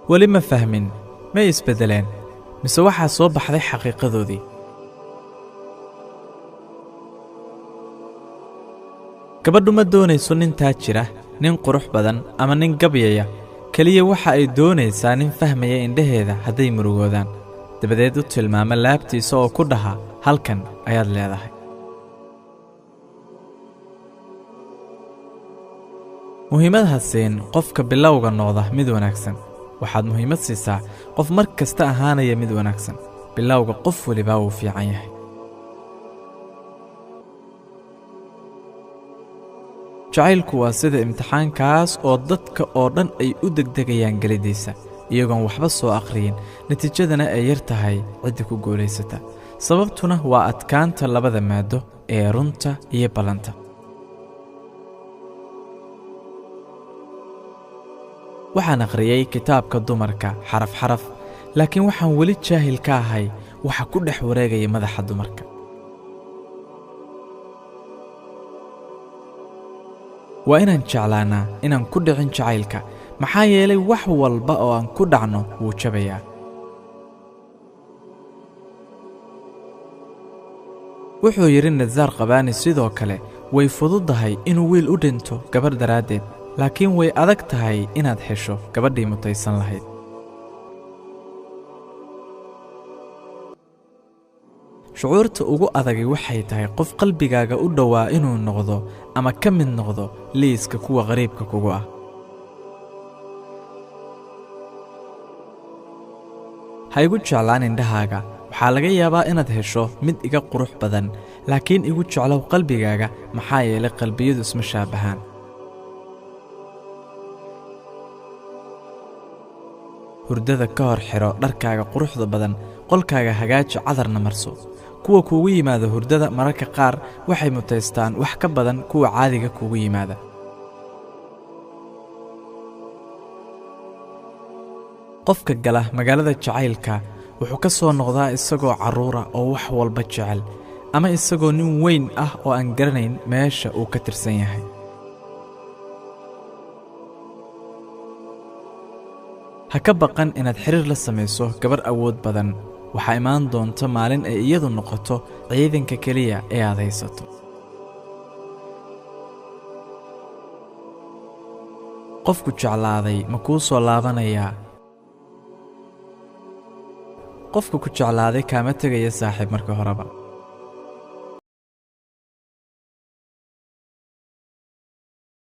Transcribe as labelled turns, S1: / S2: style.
S1: weli ma fahmin ma isbedeleen mise waxaa soo baxday xaqiiqadoodii gabadhu ma doonayso nin taajir ah nin qurux badan ama nin gabyaya kaliya waxa ay doonaysaa nin fahmaya indhaheeda hadday murugoodaan dabadeed u tilmaama laabtiisa oo ku dhaha halkan ayaad leedahay muhiimad ha siin qofka bilowga noqda mid wanaagsan waxaad muhiimad siisaa qof mar kasta ahaanaya mid wanaagsan bilowga qof waliba wuu fiican yahay jacaylku waa sida imtixaankaas oo dadka oo dhan ay u degdegayaan gelidiisa iyagoon waxba soo akhriyin natiijadana ay yar tahay cidda ku guulaysata sababtuna waa adkaanta labada maado ee runta iyo ballanta waxaan akhriyay kitaabka dumarka xaraf laakiin waxaan weli jaahil ka ahay waxa ku dhex wareegaya madaxa dumarka waa inaan jeclaanaa inaan ku dhicin jacaylka maxaa yeelay wax walba oo aan ku dhacno wuu jabayaa wuxuu yidhi nazaar qabaani sidoo kale way fududahay inuu wiil u dhinto gabadh daraaddeed laakiin way adag tahay inaad hesho gabadhii mutaysan lahayd shucuurta ugu adagi waxay tahay qof qalbigaaga u dhowaa inuu noqdo ama ka mid noqdo liiska kuwa qariibka kugu ah ha igu jeclaan indhahaaga waxaa laga yaabaa inaad hesho mid iga qurux badan laakiin igu jeclow qalbigaaga maxaa yeelay qalbiyadu isma shaabahaan hurdada ka hor xiro dharkaaga quruxda badan qolkaaga hagaaji cadarna marso kuwa kuugu yimaada hurdada mararka qaar waxay mutaystaan wax ka badan kuwa caadiga kuugu yimaada qofka gala magaalada jacaylka wuxuu ka soo noqdaa isagoo carruura oo wax walba jecel ama isagoo nin weyn ah oo aan garanayn meesha uu ka tirsan yahay ha ka baqan inaad xiriir la samayso gabar awood badan waxaa imaan doonta maalin ay iyadu noqoto ciidanka keliya ee aad haysato qofku jeclaaday ma kuu soo laabanayaa qofka ku jeclaaday kaama tegaya saaxiib marka horeba